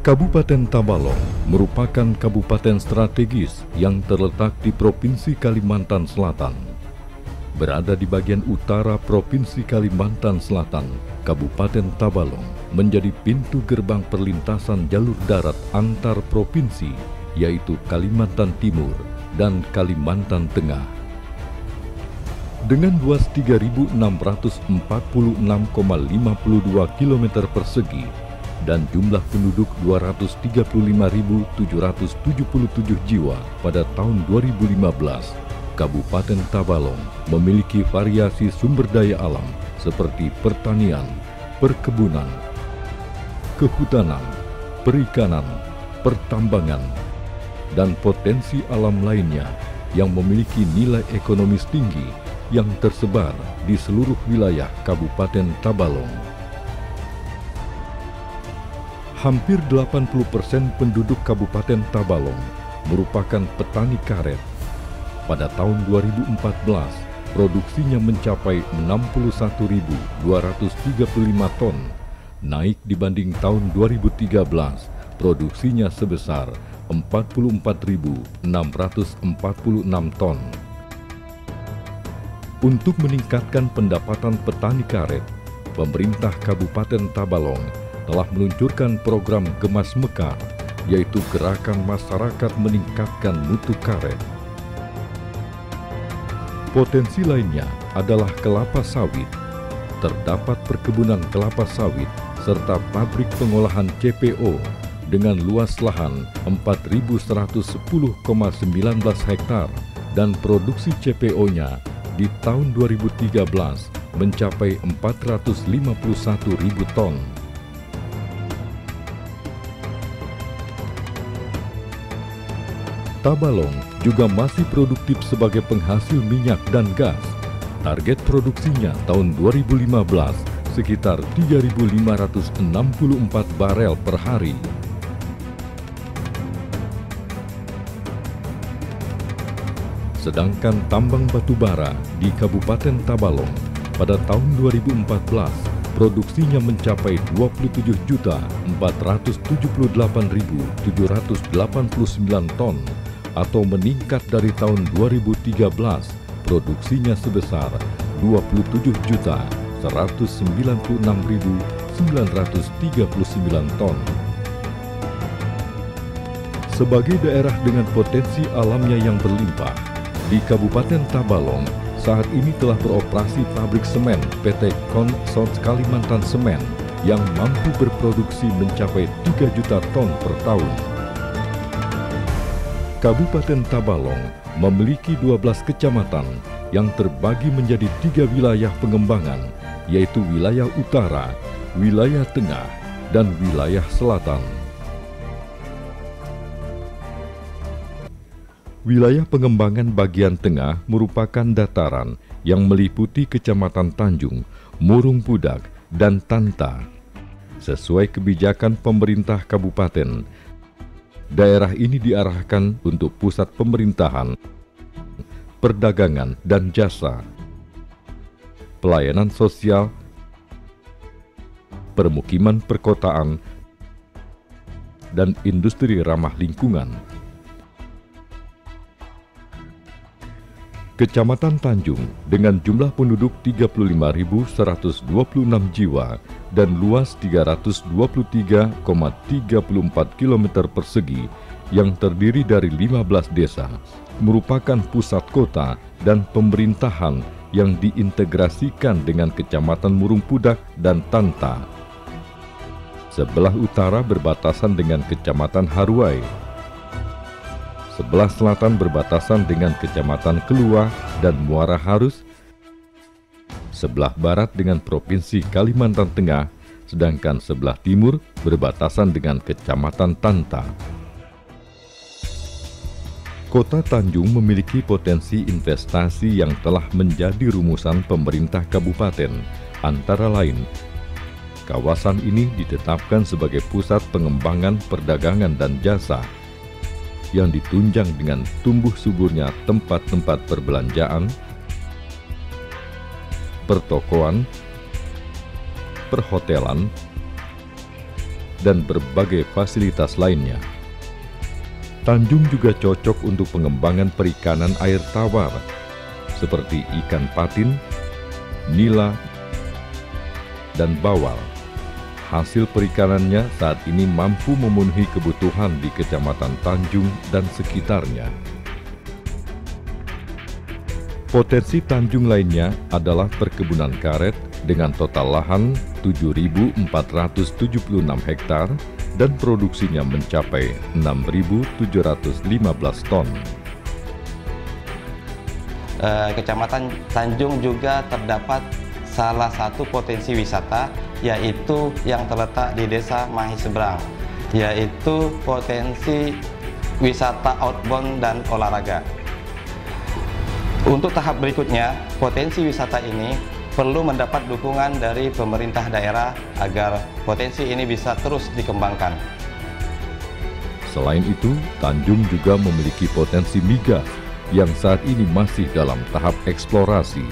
Kabupaten Tabalong merupakan kabupaten strategis yang terletak di Provinsi Kalimantan Selatan. Berada di bagian utara Provinsi Kalimantan Selatan, Kabupaten Tabalong menjadi pintu gerbang perlintasan jalur darat antar provinsi, yaitu Kalimantan Timur dan Kalimantan Tengah. Dengan luas 3.646,52 km persegi dan jumlah penduduk 235.777 jiwa pada tahun 2015, Kabupaten Tabalong memiliki variasi sumber daya alam seperti pertanian, perkebunan, kehutanan, perikanan, pertambangan, dan potensi alam lainnya yang memiliki nilai ekonomis tinggi yang tersebar di seluruh wilayah Kabupaten Tabalong. Hampir 80% penduduk Kabupaten Tabalong merupakan petani karet. Pada tahun 2014, produksinya mencapai 61.235 ton, naik dibanding tahun 2013, produksinya sebesar 44.646 ton. Untuk meningkatkan pendapatan petani karet, pemerintah Kabupaten Tabalong telah meluncurkan program Gemas Mekar, yaitu gerakan masyarakat meningkatkan mutu karet. Potensi lainnya adalah kelapa sawit. Terdapat perkebunan kelapa sawit serta pabrik pengolahan CPO dengan luas lahan 4.110,19 hektar dan produksi CPO-nya di tahun 2013 mencapai 451.000 ton. Tabalong juga masih produktif sebagai penghasil minyak dan gas. Target produksinya tahun 2015 sekitar 3.564 barel per hari. Sedangkan tambang batu bara di Kabupaten Tabalong pada tahun 2014 produksinya mencapai 27.478.789 ton atau meningkat dari tahun 2013 produksinya sebesar 27.196.939 ton. Sebagai daerah dengan potensi alamnya yang berlimpah, di Kabupaten Tabalong saat ini telah beroperasi pabrik semen PT Consort Kalimantan Semen yang mampu berproduksi mencapai 3 juta ton per tahun. Kabupaten Tabalong memiliki 12 kecamatan yang terbagi menjadi 3 wilayah pengembangan, yaitu wilayah utara, wilayah tengah, dan wilayah selatan. Wilayah pengembangan bagian tengah merupakan dataran yang meliputi Kecamatan Tanjung, Murung Pudak, dan Tanta. Sesuai kebijakan pemerintah kabupaten, daerah ini diarahkan untuk pusat pemerintahan, perdagangan dan jasa, pelayanan sosial, permukiman perkotaan, dan industri ramah lingkungan. Kecamatan Tanjung dengan jumlah penduduk 35.126 jiwa dan luas 323,34 km persegi yang terdiri dari 15 desa, merupakan pusat kota dan pemerintahan yang diintegrasikan dengan Kecamatan Murung Pudak dan Tanta. Sebelah utara berbatasan dengan Kecamatan Haruai. Sebelah selatan berbatasan dengan Kecamatan Kelua dan Muara Harus. Sebelah barat dengan Provinsi Kalimantan Tengah, sedangkan sebelah timur berbatasan dengan Kecamatan Tanta. Kota Tanjung memiliki potensi investasi yang telah menjadi rumusan pemerintah kabupaten. Antara lain, kawasan ini ditetapkan sebagai pusat pengembangan perdagangan dan jasa yang ditunjang dengan tumbuh suburnya tempat-tempat perbelanjaan, pertokoan, perhotelan, dan berbagai fasilitas lainnya. Tanjung juga cocok untuk pengembangan perikanan air tawar, seperti ikan patin, nila, dan bawal. Hasil perikanannya saat ini mampu memenuhi kebutuhan di Kecamatan Tanjung dan sekitarnya. Potensi Tanjung lainnya adalah perkebunan karet dengan total lahan 7.476 hektar dan produksinya mencapai 6.715 ton. Kecamatan Tanjung juga terdapat salah satu potensi wisata, yaitu yang terletak di Desa Mahiseberang, yaitu potensi wisata outbound dan olahraga. Untuk tahap berikutnya, potensi wisata ini perlu mendapat dukungan dari pemerintah daerah agar potensi ini bisa terus dikembangkan. Selain itu, Tanjung juga memiliki potensi migas yang saat ini masih dalam tahap eksplorasi.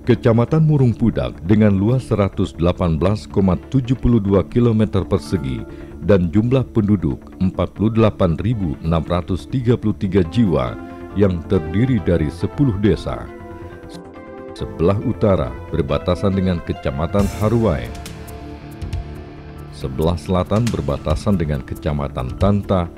Kecamatan Murung Pudak dengan luas 118,72 km persegi dan jumlah penduduk 48.633 jiwa yang terdiri dari 10 desa. Sebelah utara berbatasan dengan Kecamatan Haruai. Sebelah selatan berbatasan dengan Kecamatan Tanta.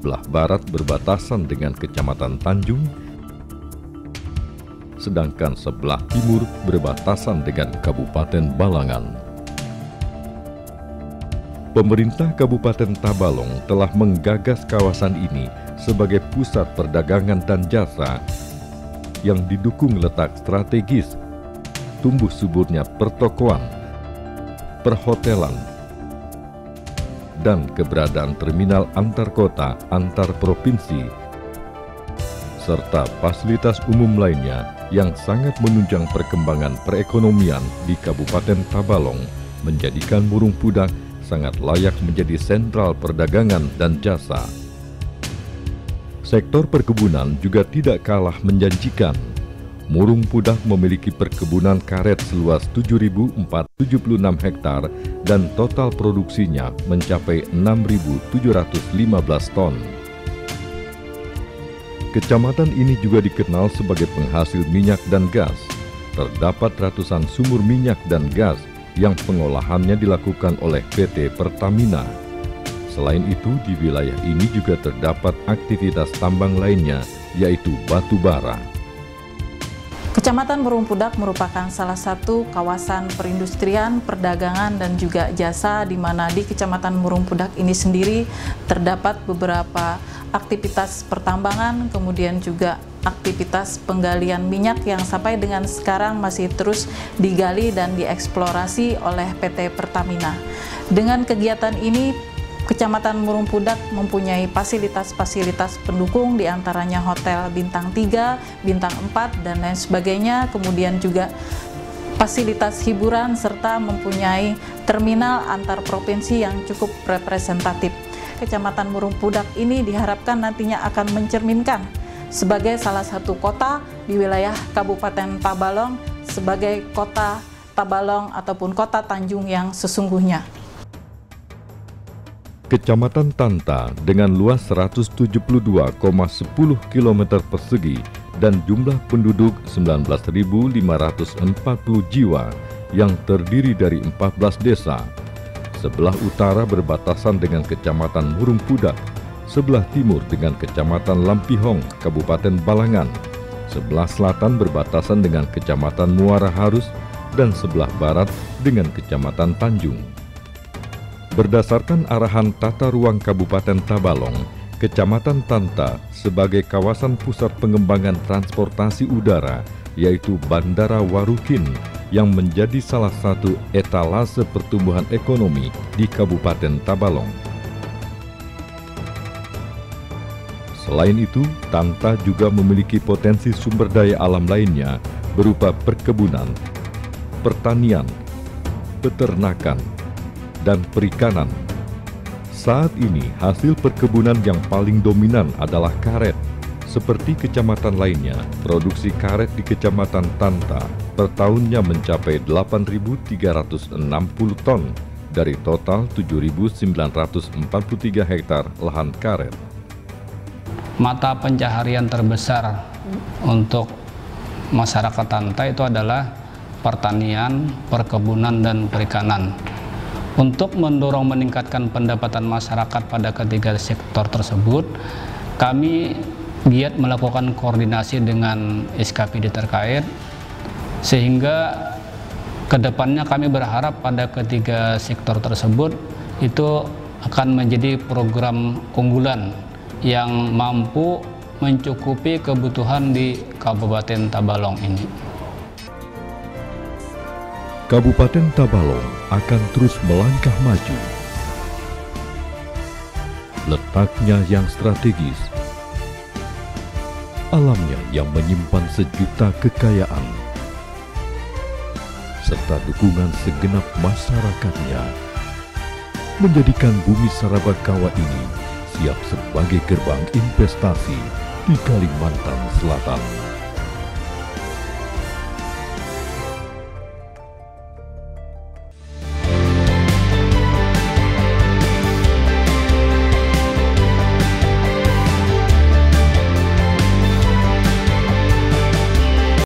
Sebelah barat berbatasan dengan Kecamatan Tanjung. Sedangkan sebelah timur berbatasan dengan Kabupaten Balangan. Pemerintah Kabupaten Tabalong telah menggagas kawasan ini sebagai pusat perdagangan dan jasa yang didukung letak strategis, tumbuh suburnya pertokoan, perhotelan, dan keberadaan terminal antar kota antar provinsi, serta fasilitas umum lainnya yang sangat menunjang perkembangan perekonomian di Kabupaten Tabalong, menjadikan Murung Pudak sangat layak menjadi sentral perdagangan dan jasa. Sektor perkebunan juga tidak kalah menjanjikan. Murung Pudak memiliki perkebunan karet seluas 7.476 hektar dan total produksinya mencapai 6.715 ton. Kecamatan ini juga dikenal sebagai penghasil minyak dan gas. Terdapat ratusan sumur minyak dan gas yang pengolahannya dilakukan oleh PT Pertamina. Selain itu, di wilayah ini juga terdapat aktivitas tambang lainnya, yaitu batu bara. Kecamatan Murung Pudak merupakan salah satu kawasan perindustrian, perdagangan, dan juga jasa, di mana di Kecamatan Murung Pudak ini sendiri terdapat beberapa aktivitas pertambangan, kemudian juga aktivitas penggalian minyak yang sampai dengan sekarang masih terus digali dan dieksplorasi oleh PT Pertamina. Dengan kegiatan ini, Kecamatan Murung Pudak mempunyai fasilitas-fasilitas pendukung, diantaranya hotel bintang 3, bintang 4, dan lain sebagainya, kemudian juga fasilitas hiburan, serta mempunyai terminal antar provinsi yang cukup representatif. Kecamatan Murung Pudak ini diharapkan nantinya akan mencerminkan sebagai salah satu kota di wilayah Kabupaten Tabalong, sebagai kota Tabalong ataupun kota Tanjung yang sesungguhnya. Kecamatan Tanta dengan luas 172,10 km persegi dan jumlah penduduk 19.540 jiwa yang terdiri dari 14 desa. Sebelah utara berbatasan dengan Kecamatan Murung Pudak, sebelah timur dengan Kecamatan Lampihong, Kabupaten Balangan, sebelah selatan berbatasan dengan Kecamatan Muara Harus, dan sebelah barat dengan Kecamatan Tanjung. Berdasarkan arahan Tata Ruang Kabupaten Tabalong, Kecamatan Tanta sebagai kawasan pusat pengembangan transportasi udara, yaitu Bandara Warukin, yang menjadi salah satu etalase pertumbuhan ekonomi di Kabupaten Tabalong. Selain itu, Tanta juga memiliki potensi sumber daya alam lainnya berupa perkebunan, pertanian, peternakan, dan perikanan. Saat ini, hasil perkebunan yang paling dominan adalah karet, Seperti kecamatan lainnya, produksi karet di Kecamatan Tanta per tahunnya mencapai 8.360 ton dari total 7.943 hektar lahan karet. Mata pencaharian terbesar untuk masyarakat Tanta itu adalah pertanian, perkebunan, dan perikanan. Untuk mendorong meningkatkan pendapatan masyarakat pada ketiga sektor tersebut, kami giat melakukan koordinasi dengan SKPD terkait, sehingga kedepannya kami berharap pada ketiga sektor tersebut itu akan menjadi program unggulan yang mampu mencukupi kebutuhan di Kabupaten Tabalong ini. Kabupaten Tabalong akan terus melangkah maju. Letaknya yang strategis, alamnya yang menyimpan sejuta kekayaan, serta dukungan segenap masyarakatnya, menjadikan bumi Sarabakawa ini siap sebagai gerbang investasi di Kalimantan Selatan.